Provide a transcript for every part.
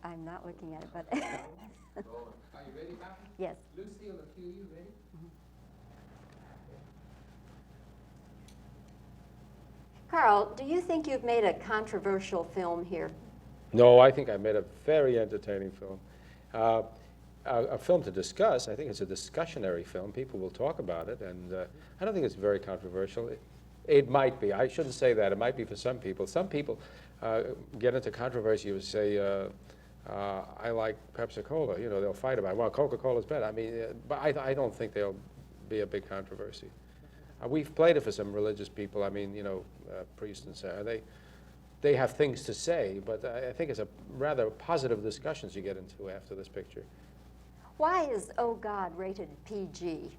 I'm not looking at it, but. Are you ready, Bobbie? Yes. Lucille, a few, you ready? Carl, do you think you've made a controversial film here? No, I think I made a very entertaining film. A film to discuss. I think it's a discussionary film. People will talk about it, and I don't think it's very controversial. It might be. I shouldn't say that. It might be for some people. Some people get into controversy. You would say, I like Pepsi-Cola. You know, they'll fight about it. Well, Coca-Cola's better. I mean, but I don't think there'll be a big controversy. We've played it for some religious people. I mean, you know, priests and so they have things to say, but I think it's a rather positive discussions you get into after this picture. Why is Oh God rated PG?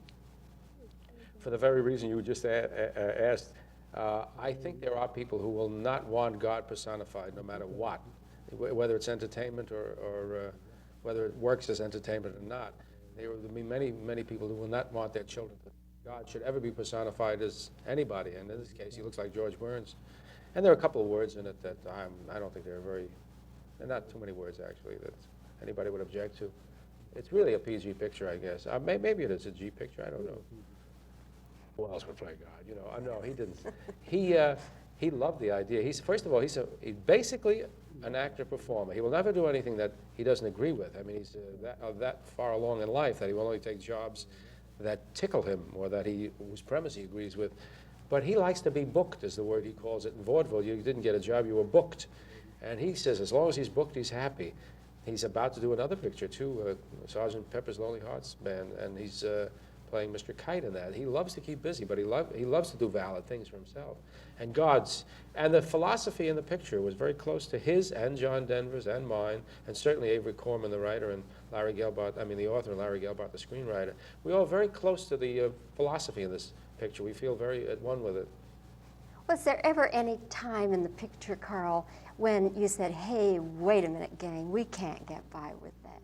For the very reason you just asked, I think there are people who will not want God personified no matter what, whether it's entertainment or whether it works as entertainment or not. There will be many, many people who will not want their children to God should ever be personified as anybody, and in this case, he looks like George Burns. And there are a couple of words in it that I don't think they're not too many words, actually, that anybody would object to. It's really a PG picture, I guess. Maybe it is a G picture, I don't know. Who else would play God? You know, no, he didn't. He loved the idea. First of all, he's basically an actor-performer. He will never do anything that he doesn't agree with. I mean, he's that far along in life that he will only take jobs that tickle him or whose premise he agrees with. But he likes to be booked, is the word he calls it. In vaudeville, you didn't get a job, you were booked. And he says as long as he's booked, he's happy. He's about to do another picture, too, Sergeant Pepper's Lonely Hearts Band, and he's playing Mr. Kite in that. He loves to keep busy, but he loves to do valid things for himself. And the philosophy in the picture was very close to his and John Denver's and mine, and certainly Avery Corman, the writer, and Larry Gelbart, the author, and Larry Gelbart, the screenwriter. We're all very close to the philosophy of this picture. We feel very at one with it. Was there ever any time in the picture, Carl, when you said, hey, wait a minute, gang, we can't get by with that?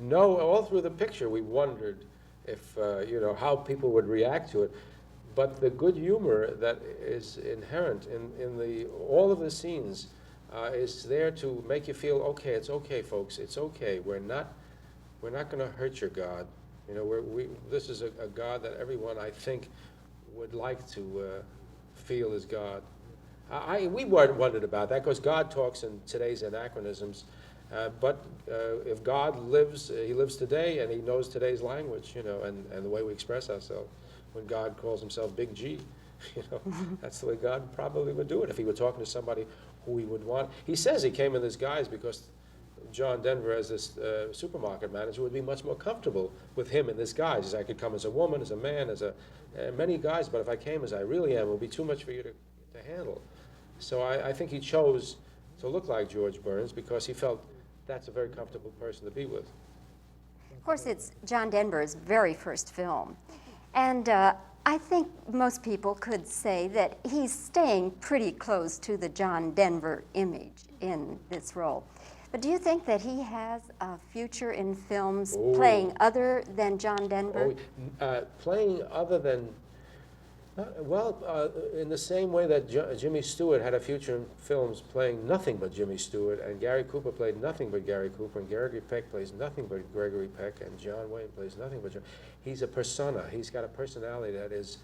No, all through the picture we wondered if, how people would react to it. But the good humor that is inherent in all of the scenes is there to make you feel, okay, it's okay, folks, it's okay. We're not going to hurt your God. You know, this is a God that everyone, I think, would like to feel is God. We wondered about that because God talks in today's anachronisms. But if God lives, he lives today, and he knows today's language, and the way we express ourselves. When God calls himself Big G, that's the way God probably would do it if he were talking to somebody who he would want. He says he came in this guise because John Denver, as this supermarket manager, would be much more comfortable with him in this guise. As I could come as a woman, as a man, as many guys, but if I came as I really am, it would be too much for you to handle. So I think he chose to look like George Burns because he felt that's a very comfortable person to be with. Of course, it's John Denver's very first film. And I think most people could say that he's staying pretty close to the John Denver image in this role. But do you think that he has a future in films playing other than John Denver? Playing other than, in the same way that Jimmy Stewart had a future in films playing nothing but Jimmy Stewart, and Gary Cooper played nothing but Gary Cooper, and Gregory Peck plays nothing but Gregory Peck, and John Wayne plays nothing but John. He's a persona. He's got a personality that is,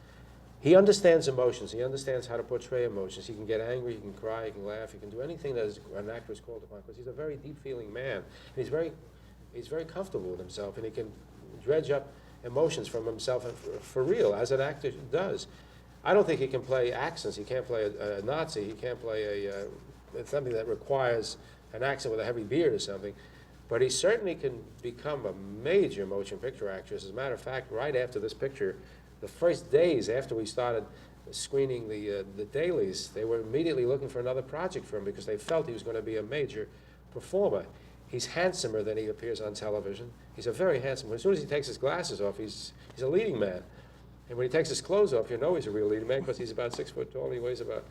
he understands emotions. He understands how to portray emotions. He can get angry, he can cry, he can laugh, he can do anything that an actor is called upon, because he's a very deep-feeling man. And he's very comfortable with himself, and he can dredge up emotions from himself for real, as an actor does. I don't think he can play accents. He can't play a Nazi. He can't play something that requires an accent with a heavy beard or something. But he certainly can become a major motion picture actress. As a matter of fact, right after this picture, the first days after we started screening the dailies, they were immediately looking for another project for him because they felt he was going to be a major performer. He's handsomer than he appears on television. He's a very handsome. As soon as he takes his glasses off, he's a leading man. And when he takes his clothes off, you know he's a real leading man because he's about 6 foot tall. He weighs about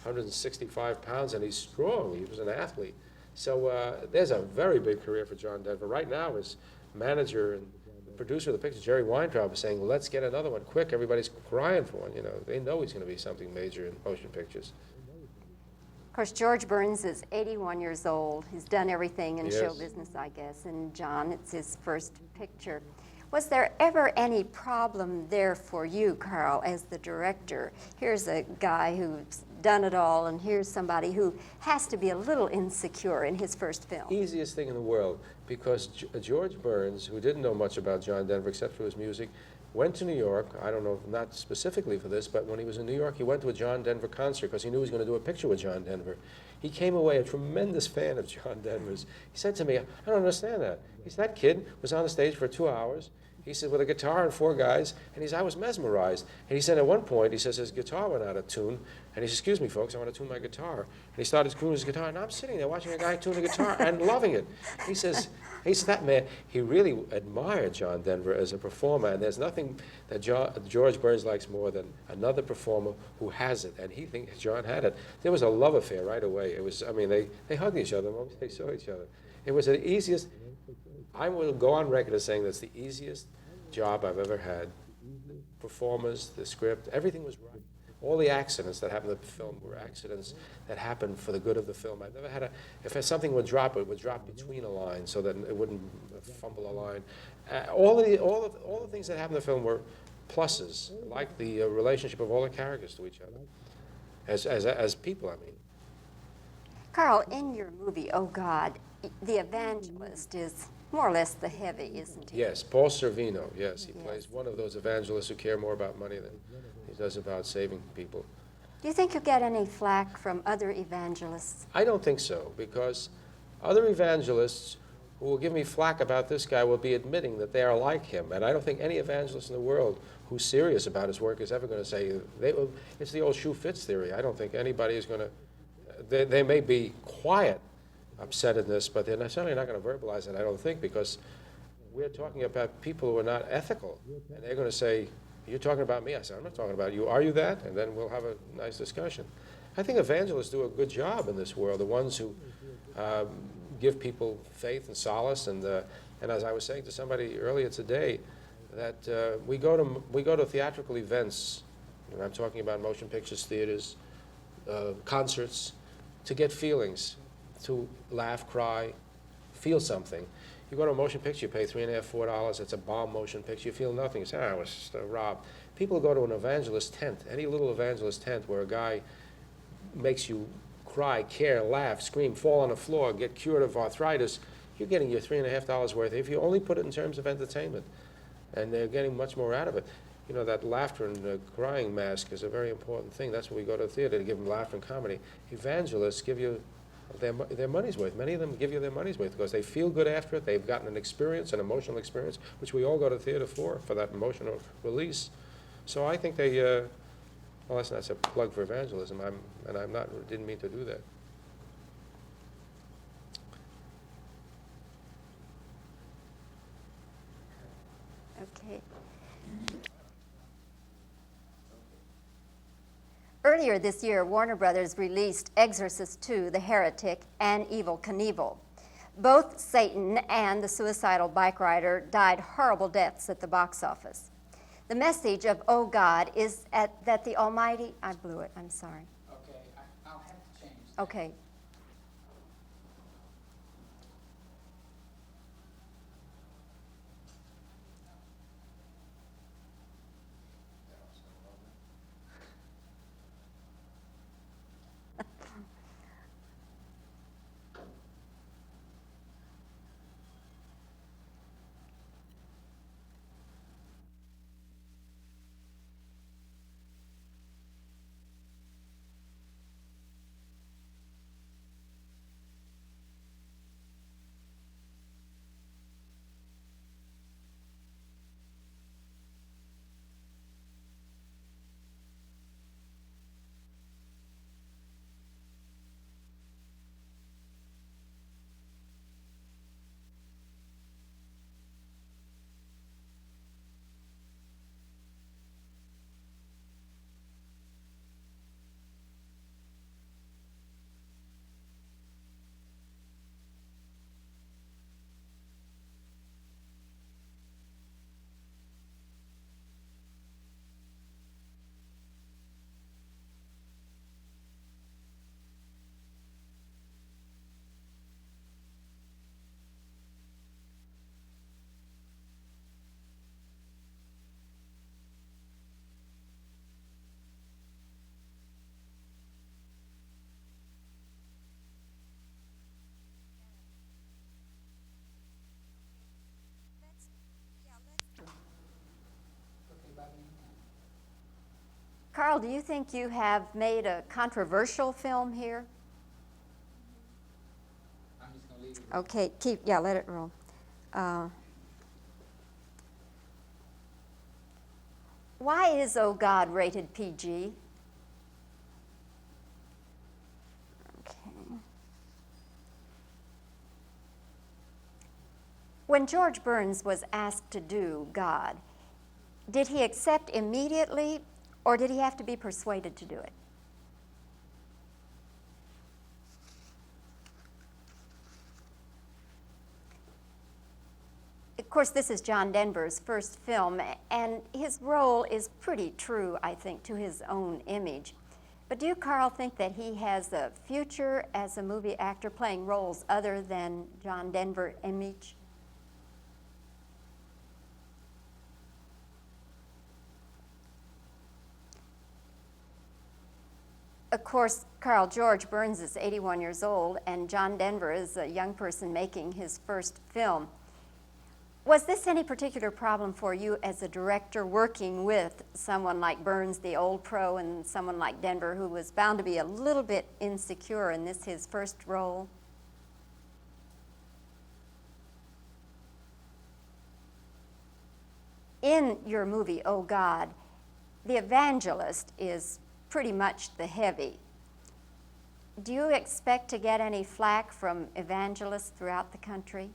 165 pounds, and he's strong. He was an athlete. So there's a very big career for John Denver. Right now, his manager and producer of the picture, Jerry Weintraub, is saying, let's get another one quick. Everybody's crying for one. They know he's going to be something major in motion pictures. Of course, George Burns is 81 years old. He's done everything in show Yes. business, I guess. And John, it's his first picture. Was there ever any problem there for you, Carl, as the director? Here's a guy who's done it all, and here's somebody who has to be a little insecure in his first film. Easiest thing in the world, because George Burns, who didn't know much about John Denver except for his music, went to New York. I don't know, not specifically for this, but when he was in New York, he went to a John Denver concert because he knew he was going to do a picture with John Denver. He came away a tremendous fan of John Denver's. He said to me, I don't understand that. He said, that kid was on the stage for 2 hours. He said, with a guitar and 4 guys, and he said, I was mesmerized. And he said, at one point, he says, his guitar went out of tune, and he said, excuse me, folks, I want to tune my guitar. And he started tuning his guitar, and I'm sitting there watching a guy tune a guitar and loving it. He says, that man, he really admired John Denver as a performer, and there's nothing that George Burns likes more than another performer who has it, and he thinks John had it. There was a love affair right away. It was, I mean, they hugged each other the moment they saw each other. It was the easiest, I will go on record as saying that's the easiest job I've ever had. Performers, the script, everything was right. All the accidents that happened in the film were accidents that happened for the good of the film. I've never had if something would drop, it would drop between a line so that it wouldn't fumble a line. All the things that happened in the film were pluses, like the relationship of all the characters to each other, as people, I mean. Carl, in your movie, Oh God, the evangelist is more or less the heavy, isn't he? Yes, Paul Servino, yes. He plays one of those evangelists who care more about money than he does about saving people. Do you think you'll get any flack from other evangelists? I don't think so, because other evangelists who will give me flack about this guy will be admitting that they are like him. And I don't think any evangelist in the world who's serious about his work is ever going to say, it's the old shoe fits theory. I don't think anybody is going to, they may be quiet upsetness, but they're certainly not going to verbalize it, I don't think, because we're talking about people who are not ethical. And they're going to say, you're talking about me. I said, I'm not talking about you. Are you that? And then we'll have a nice discussion. I think evangelists do a good job in this world, the ones who give people faith and solace. And as I was saying to somebody earlier today, that we go to theatrical events, and I'm talking about motion pictures, theaters, concerts, to get feelings, to laugh, cry, feel something. You go to a motion picture, you pay $3.50, $4, it's a bomb motion picture, you feel nothing, you say, I was just robbed. People go to an evangelist tent, any little evangelist tent where a guy makes you cry, care, laugh, scream, fall on the floor, get cured of arthritis, you're getting your $3.50 worth if you only put it in terms of entertainment. And they're getting much more out of it. You know, that laughter and crying mask is a very important thing. That's why we go to the theater, to give them laughter and comedy. Evangelists give you their money's worth. Many of them give you their money's worth because they feel good after it. They've gotten an experience, an emotional experience, which we all go to the theater for that emotional release. So I think they, well, that's a plug for evangelism, didn't mean to do that. Okay. Earlier this year, Warner Brothers released Exorcist II, The Heretic, and Evel Knievel. Both Satan and the suicidal bike rider died horrible deaths at the box office. The message of Oh God is that the Almighty, I blew it, I'm sorry. Okay, I'll have to change that. Okay. Carl, do you think you have made a controversial film here? I'm just gonna leave it. Okay, let it roll. Why is Oh God rated PG? Okay. When George Burns was asked to do God, did he accept immediately, or did he have to be persuaded to do it? Of course, this is John Denver's first film, and his role is pretty true, I think, to his own image. But do you, Carl, think that he has a future as a movie actor playing roles other than John Denver image? Of course, Carl, George Burns is 81 years old, and John Denver is a young person making his first film. Was this any particular problem for you as a director working with someone like Burns, the old pro, and someone like Denver, who was bound to be a little bit insecure in this, his first role? In your movie, Oh God, the evangelist is pretty much the heavy. Do you expect to get any flack from evangelists throughout the country?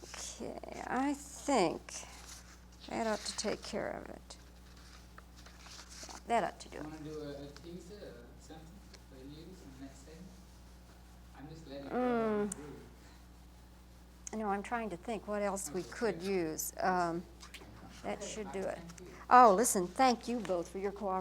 Okay, I think that ought to take care of it. That ought to do You it. wanna do a teaser or something for use in the next segment? I'm just letting it go through. No, I'm trying to think what else we Okay. could use. That should do it. Thank you. Oh, listen, thank you both for your cooperation.